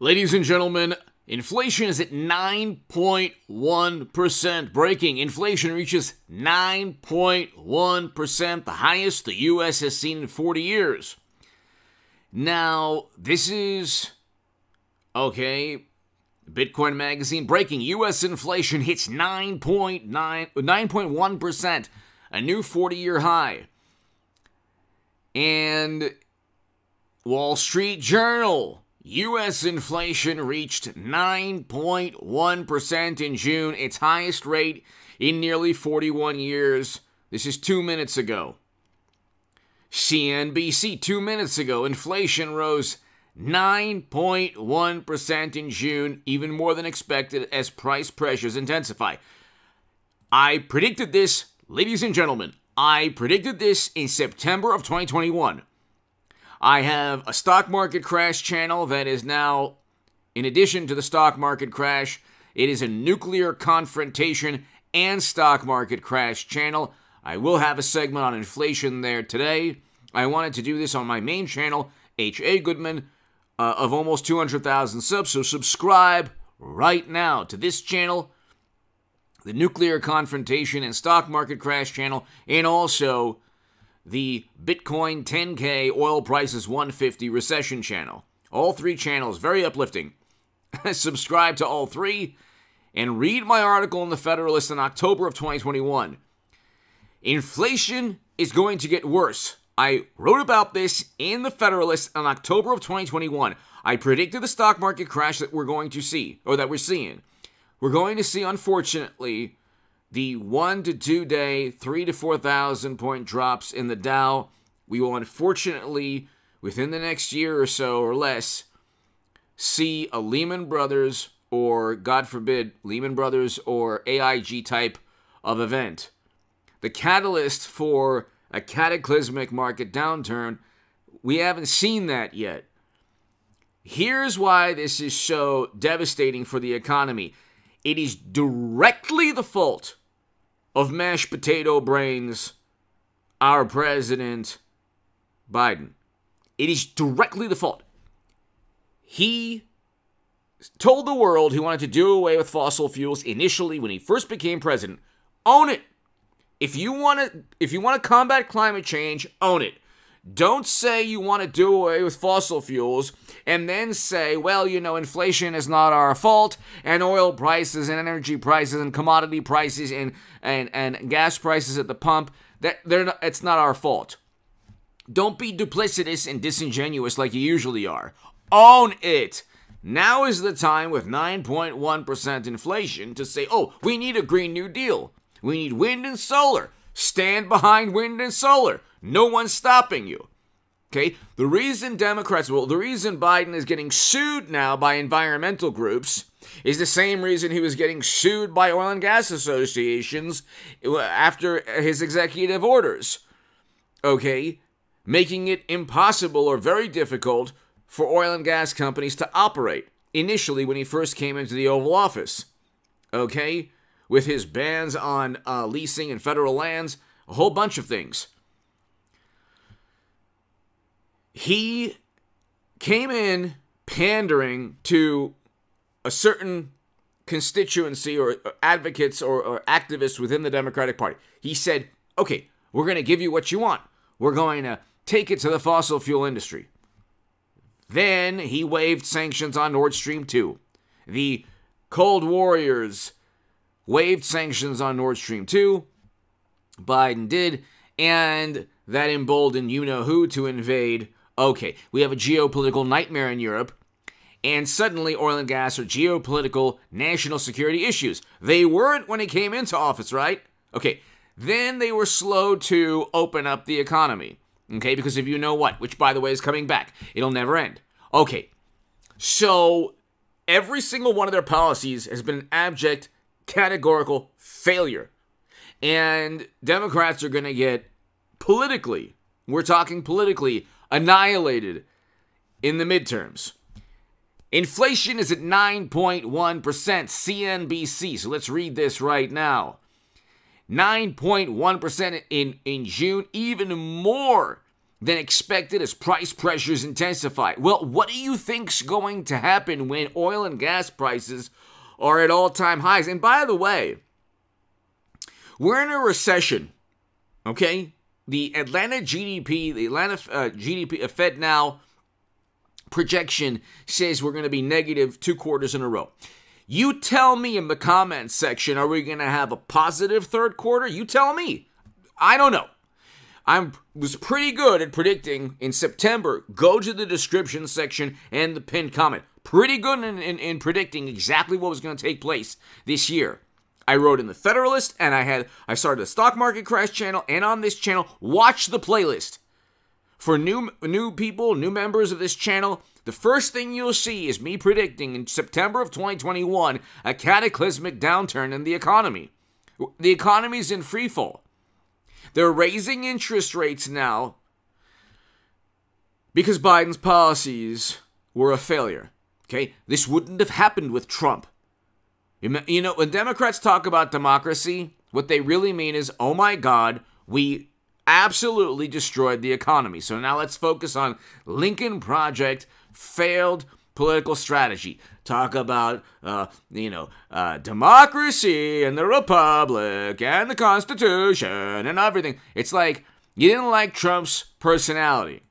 Ladies and gentlemen, inflation is at 9.1%. Breaking. Inflation reaches 9.1%, the highest the U.S. has seen in 40 years. Now, this is, Bitcoin Magazine breaking. U.S. inflation hits 9.1%, a new 40-year high. And Wall Street Journal, U.S. inflation reached 9.1% in June, its highest rate in nearly 41 years. This is 2 minutes ago. CNBC, 2 minutes ago, inflation rose 9.1% in June, even more than expected as price pressures intensify. I predicted this, ladies and gentlemen. I predicted this in September of 2021. I have a stock market crash channel that is now, in addition to the stock market crash, it is a nuclear confrontation and stock market crash channel. I will have a segment on inflation there today. I wanted to do this on my main channel, 8.8 Goodman, of almost 200,000 subs. So subscribe right now to this channel, the nuclear confrontation and stock market crash channel, and also the Bitcoin 10K oil prices 150 recession channel. All three channels, very uplifting. Subscribe to all three and read my article in the Federalist in October of 2021. Inflation is going to get worse. I wrote about this in the Federalist in October of 2021. I predicted the stock market crash that we're going to see, or that we're seeing. We're going to see, unfortunately, the 1 to 2 day, 3 to 4,000 point drops in the Dow. We will, unfortunately, within the next year or so or less, see a Lehman Brothers or, God forbid, Lehman Brothers or AIG type of event. The catalyst for a cataclysmic market downturn, we haven't seen that yet. Here's why this is so devastating for the economy. It is directly the fault of mashed potato brains, our president, Biden. It is directly the fault. He told the world he wanted to do away with fossil fuels initially when he first became president. Own it. If you want to combat climate change, own it. Don't say you want to do away with fossil fuels and then say, well, inflation is not our fault, and oil prices and energy prices and commodity prices and gas prices at the pump, it's not our fault. Don't be duplicitous and disingenuous like you usually are. Own it. Now is the time with 9.1% inflation to say, oh, we need a Green New Deal. We need wind and solar. Stand behind wind and solar. No one's stopping you. Okay? The reason Biden is getting sued now by environmental groups is the same reason he was getting sued by oil and gas associations after his executive orders. Okay? Making it impossible or very difficult for oil and gas companies to operate initially when he first came into the Oval Office. Okay? With his bans on leasing and federal lands, a whole bunch of things. He came in pandering to a certain constituency or advocates or activists within the Democratic Party. He said, okay, we're going to give you what you want. We're going to take it to the fossil fuel industry. Then he waived sanctions on Nord Stream 2. The Cold Warriors waived sanctions on Nord Stream 2. Biden did, and that emboldened you-know-who to invade. Okay, we have a geopolitical nightmare in Europe, and suddenly oil and gas are geopolitical national security issues. They weren't when he came into office, right? Okay, then they were slow to open up the economy, okay, because of you-know-what, which, by the way, is coming back. It'll never end. Okay, so every single one of their policies has been an abject categorical failure. And Democrats are going to get politically, we're talking politically, annihilated in the midterms. Inflation is at 9.1%, CNBC. So let's read this right now. 9.1% in June, even more than expected as price pressures intensify. Well, what do you think's going to happen when oil and gas prices are at all-time highs? And by the way, we're in a recession, okay? The Atlanta GDP, GDP, Fed Now projection says we're going to be negative 2 quarters in a row. You tell me in the comments section, are we going to have a positive third quarter? You tell me. I don't know. I was pretty good at predicting in September. Go to the description section and the pinned comment. Pretty good in predicting exactly what was going to take place this year. I wrote in the Federalist, and I started a stock market crash channel, and on this channel, watch the playlist. For new people, new members of this channel, the first thing you'll see is me predicting in September of 2021 a cataclysmic downturn in the economy. The economy's in free fall. They're raising interest rates now because Biden's policies were a failure. Okay? This wouldn't have happened with Trump. You know, when Democrats talk about democracy, what they really mean is, oh my God, we absolutely destroyed the economy. So now let's focus on Lincoln Project, failed political strategy. Talk about, democracy and the republic and the Constitution and everything. It's like, you didn't like Trump's personality.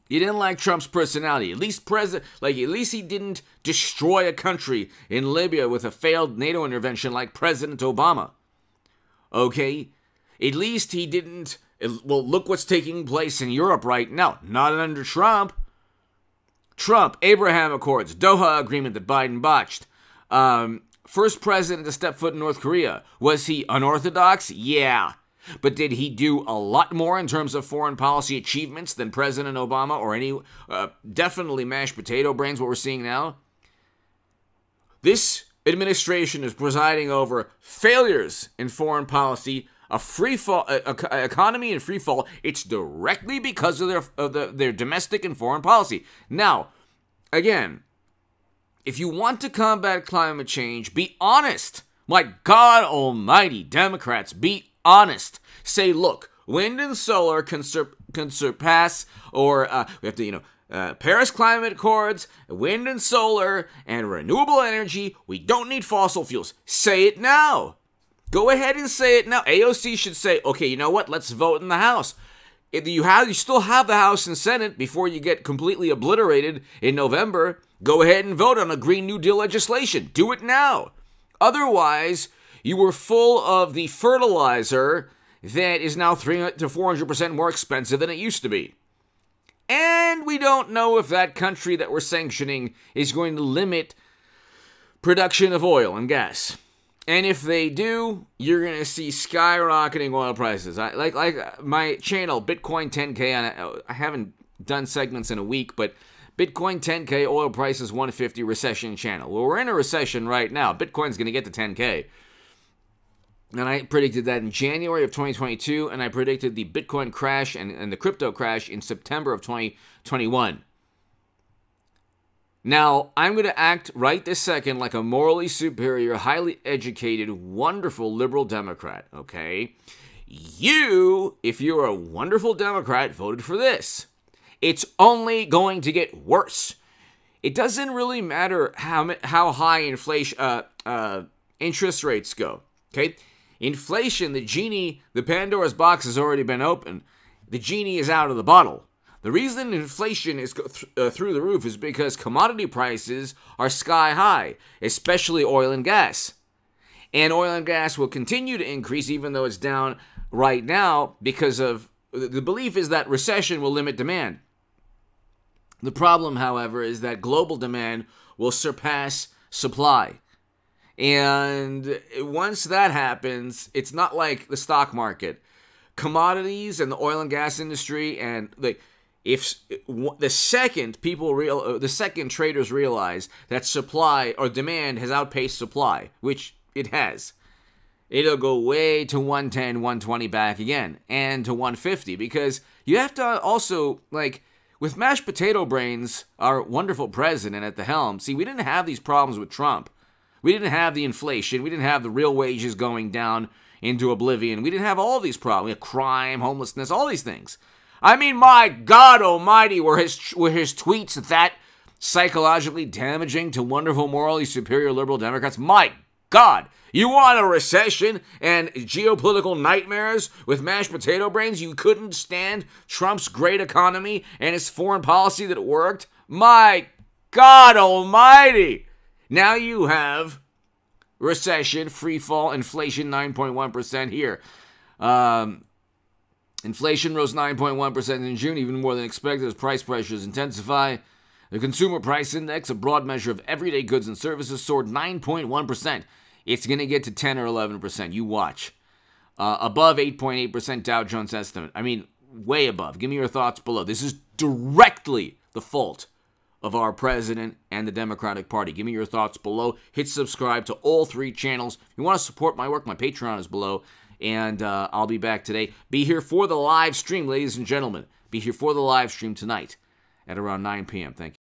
You didn't like Trump's personality. At least he didn't destroy a country in Libya with a failed NATO intervention like President Obama. Okay? At least he didn't. Well, look what's taking place in Europe right now. Not under Trump. Abraham Accords, Doha Agreement that Biden botched. First president to step foot in North Korea. Was he unorthodox? Yeah. But did he do a lot more in terms of foreign policy achievements than President Obama or any, definitely mashed potato brains, what we're seeing now? This administration is presiding over failures in foreign policy, a free fall, economy in free fall. It's directly because of their domestic and foreign policy. Now, again, if you want to combat climate change, be honest. My God almighty, Democrats, be honest. Say, look, wind and solar can surpass, or we have to, Paris Climate Accords, wind and solar, and renewable energy. We don't need fossil fuels. Say it now. Go ahead and say it now. AOC should say, okay, you know what? Let's vote in the House. If you still have the House and Senate before you get completely obliterated in November. Go ahead and vote on a Green New Deal legislation. Do it now. Otherwise, you were full of the fertilizer that is now 300 to 400% more expensive than it used to be. And we don't know if that country that we're sanctioning is going to limit production of oil and gas. And if they do, you're going to see skyrocketing oil prices. Like my channel, Bitcoin 10K, I haven't done segments in a week, but Bitcoin 10K, oil prices 150, recession channel. Well, we're in a recession right now. Bitcoin's going to get to 10K. And I predicted that in January of 2022, and I predicted the Bitcoin crash and the crypto crash in September of 2021. Now, I'm going to act right this second like a morally superior, highly educated, wonderful liberal Democrat, okay? You, if you're a wonderful Democrat, voted for this. It's only going to get worse. It doesn't really matter how high inflation, interest rates go, okay? Inflation, the Pandora's box has already been opened. The genie is out of the bottle. The reason inflation is through the roof is because commodity prices are sky high, especially oil and gas. And oil and gas will continue to increase even though it's down right now because of the belief is that recession will limit demand. The problem, however, is that global demand will surpass supply. And once that happens, it's not like the stock market. Commodities and the oil and gas industry, and if the second traders realize that supply or demand has outpaced supply, which it has, it'll go way to 110, 120 back again, and to 150, because you have to also, with mashed potato brains, our wonderful president at the helm, see, we didn't have these problems with Trump. We didn't have the inflation. We didn't have the real wages going down into oblivion. We didn't have all these problems. We had crime, homelessness, all these things. I mean, my God almighty, were his tweets that psychologically damaging to wonderful, morally superior liberal Democrats? My God. You want a recession and geopolitical nightmares with mashed potato brains? You couldn't stand Trump's great economy and his foreign policy that worked? My God almighty. Now you have recession, free fall, inflation 9.1% here. Inflation rose 9.1% in June, even more than expected as price pressures intensify. The Consumer Price Index, a broad measure of everyday goods and services, soared 9.1%. It's going to get to 10 or 11%. You watch. Above 8.8% Dow Jones estimate. I mean, way above. Give me your thoughts below. This is directly the fault of our president and the Democratic Party. Give me your thoughts below. Hit subscribe to all 3 channels. If you want to support my work, my Patreon is below. And I'll be back today. Be here for the live stream, ladies and gentlemen. Be here for the live stream tonight at around 9 p.m. Thank you.